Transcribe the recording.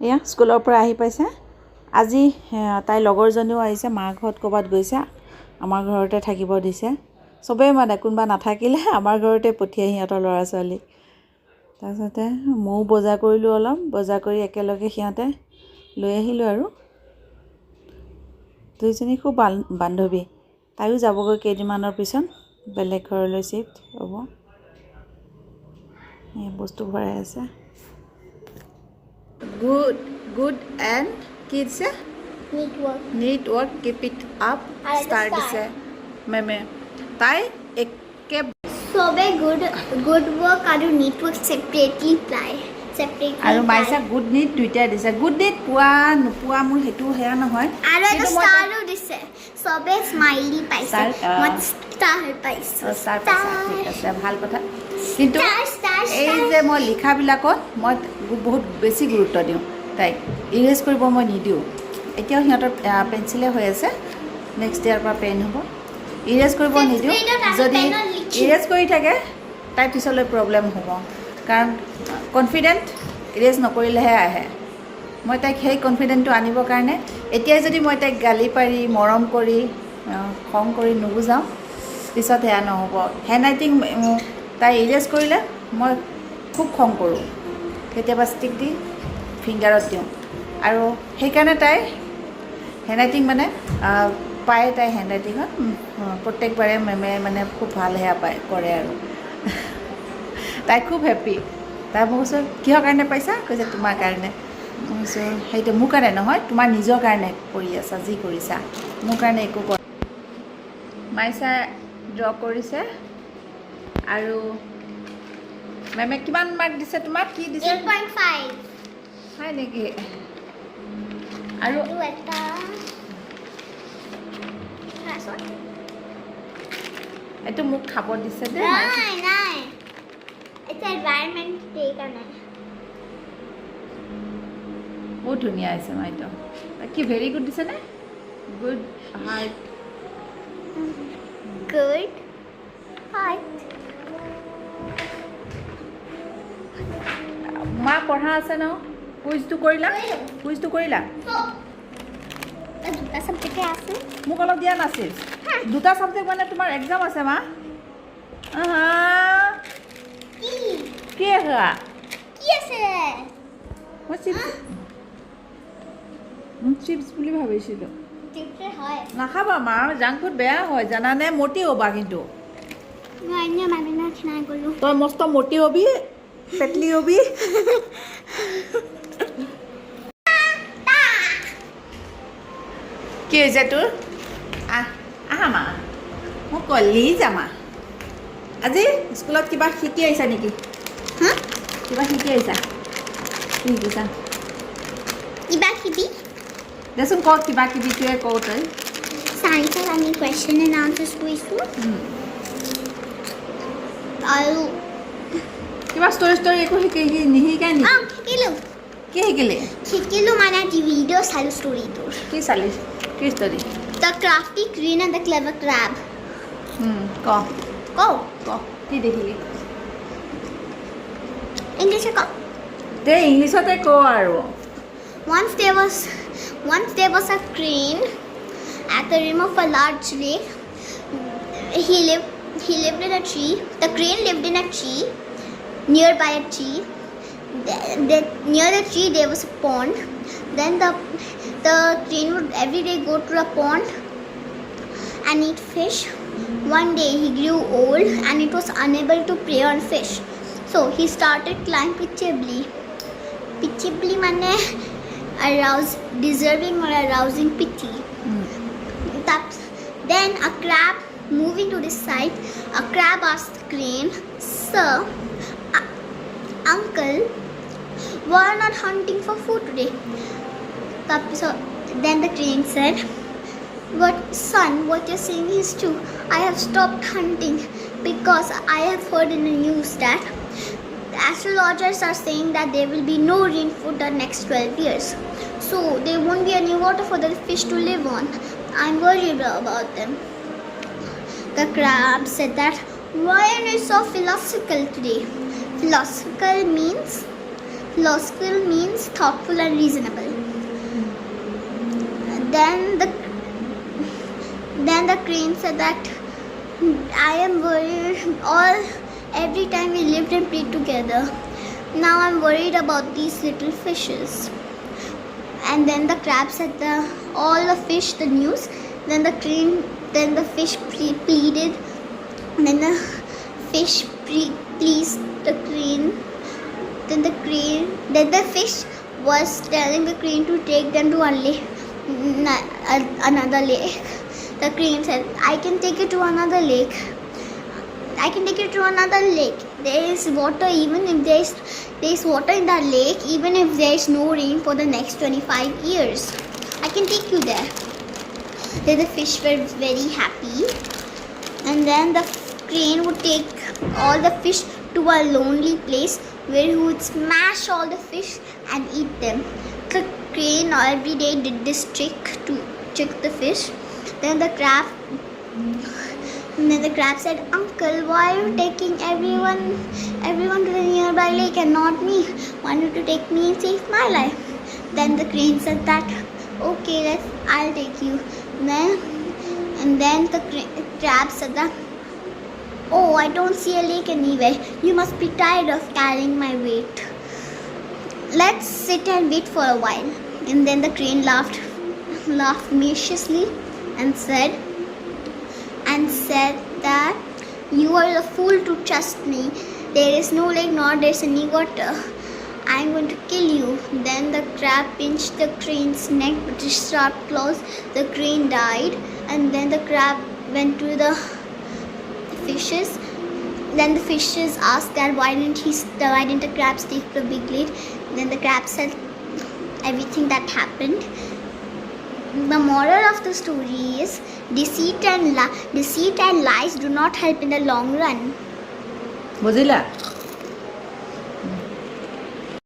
এয়া স্কুলৰ পৰা আহি পাইছে আজি তাই লগৰজনীও আহিছে মাৰ ঘৰত ক'বাত গৈছে আমাৰ ঘৰতে থাকিব দিছে সবেই মানে কোনবা নাথাকিলে আমাৰ ঘৰতে পঠিয়াই সিহঁতৰ ল'ৰা ছোৱালী তাৰপিছতে মও বজাৰ কৰিলোঁ অলপ বজাৰ কৰি একেলগে সিহঁতে লৈ আহিলোঁ আৰু দুইজনী খুব বান্ধৱী তাইও যাবগৈ কেইদিনমানৰ পিছত বেলেগ ঘৰলৈ শিফ্ট হ'ব এই বস্তু ভৰাই আছে good and kids neat work keep it up start দিছে মেমে তাই একে সবে good work আৰু neat work separately আৰু মাইছা গুড নিট দুইটা দিছে গুড নিট পোৱা নোপোৱা মোৰ হেতু হেয়া নহয় আৰু এটা ষ্টাৰো দিছে সবে স্মাইলি পাইছে মই ষ্টাৰ পাইছো ষ্টাৰ পাইছা ঠিক আছে ভাল কথা কিন্তু এই যে মই লিখাবিলাকত মই বহুত বেছি গুৰুত্ব দিওঁ তাইক ইৰেজ কৰিব মই নিদিওঁ এতিয়াও সিহঁতৰ পেঞ্চিলে হৈ আছে নেক্সট ইয়াৰ পৰা পেন হ'ব ইৰেজ কৰিব নিদিওঁ যদি ইৰেজ কৰি থাকে তাই পিছলৈ প্ৰব্লেম হ'ব কাৰণ কনফিডেণ্ট ইৰেজ নকৰিলেহে আহে মই তাইক সেই কনফিডেণ্টটো আনিবৰ কাৰণে এতিয়াই যদি মই তাইক গালি পাৰি মৰম কৰি খং কৰি নুবুজাওঁ পিছত সেয়া নহ'ব হেণ্ডৰাইটিং তাই ইৰেজ কৰিলে মই খুব খং কৰোঁ কেতিয়াবা ষ্টিক দি ফিংগাৰত দিওঁ আৰু সেইকাৰণে তাই হেণ্ডৰাইটিং মানে পায় তাই হেণ্ডৰাইটিঙত প্ৰত্যেকবাৰে মেমে মানে খুব ভাল সেয়া পায় কৰে আৰু তাই খুব হেপ্পী তাই মই কৈছোঁ কিহৰ কাৰণে পাইছা কৈছে তোমাৰ কাৰণে মই কৈছোঁ সেইটো মোৰ কাৰণে নহয় তোমাৰ নিজৰ কাৰণে কৰি আছা যি কৰিছা মোৰ কাৰণে একো কৰা মাইছাই ড্ৰ কৰিছে আৰু মেমে কিমান মাৰ্ক দিছে তোমাক কি দিছে 8.5 হয় নেকি আৰু এটা এইটো মোক খাব দিছে দেই নাই এটা এনভাইৰনমেন্ট ডে কাৰণে বহুত ধুনীয়া হৈছে মাইটো কি ভেৰি গুড দিছে নে গুড হাৰ্ট মা পঢ়া আছে ন কুইজটো কৰিলা দুটা সাবজেক্ট আছে মোক অলপ দিয়া নাছিল দুটা সাবজেক্ট মানে তোমাৰ এক্সাম আছে মা কি আছে মই চিপছ বুলি ভাবিছিলোঁ নাখাবা মা জাংক ফুড বেয়া হয় জানানে মোটি হ'বা কিন্তু তই মস্ত মোটি হবি পেটলি হবি কি হৈছে তোৰ আহা মা মোক কলি যামা আজি স্কুলত কিবা শিকি আহিছা নেকি কিবা শিকি আহিছা কি শিকিছা দেচোন ক কিবা কিবিটোৱে কওঁ তই চায়েন্সত আমি কুৱেশ্যন এণ্ড আনচাৰ্ছ কৰিছোঁ আৰু কিবা ষ্টৰি একো নিশিকাই নেকি কি শিকিলি মানে ভিডিঅ' চালোঁ ষ্টৰিটোৰ কি চালি কি story the crafty crane and the clever crab ক কি দেখিলি ইংলিছত ক দে ইংলিছতে ক আৰু Once there was a crane at the rim of a large lake. He lived in a tree. The crane lived in a tree, nearby a tree. Near the tree there was a pond. Then the crane would every day go to a pond and eat fish. One day he grew old and it was unable to prey on fish. So he started climbing pitiably. Pitiably mane deserving or arousing pity. Then a crab moving to this side, a crab asked the crane, "Sir, uncle, why not hunting for food today?" Then the crane said, "But son, what you're saying is true. I have stopped hunting because I have heard in the news that astrologers are saying that there will be no rain for the next 12 years. So there won't be any water for the fish to live on. I'm worried about them." The crab said that, "Why are you so philosophical today?" Philosophical means Philosophical means thoughtful and reasonable. Then the crane said that I am worried every time we lived and played together. Now I'm worried about these little fishes. And then the crab said all the fish the news. Then the fish pleaded. Then the fish pleased the crane. Then the fish was telling the crane to take them to another lake. The crane said, I can take you to another lake. I can take you to another lake. There is water even if there is water in that lake, even if there is no rain for the next 25 years. I can take you there. Then the fish were very happy. And then the crane would take all the fish to a lonely place where he would smash all the fish and eat them. The crane every day did this trick to trick the fish. Then the crab said, Uncle, why are you taking everyone to the nearby lake and not me? Why don't you take me and save my life? Then the crane said that, okay, I'll take you. And then the crab said that, oh, I don't see a lake anywhere. You must be tired of carrying my weight. Let's sit and wait for a while. And then the crane laughed maliciously and said that you are a fool to trust me. There is no lake nor there is any water. I am going to kill you. Then the crab pinched the crane's neck with his sharp claws. The crane died, and then the crab went to the fishes. Then the fishes asked that why didn't the crab take the big lead? Then the crab said everything that happened. The moral of the story is deceit and lies do not help in the long run. Mozilla.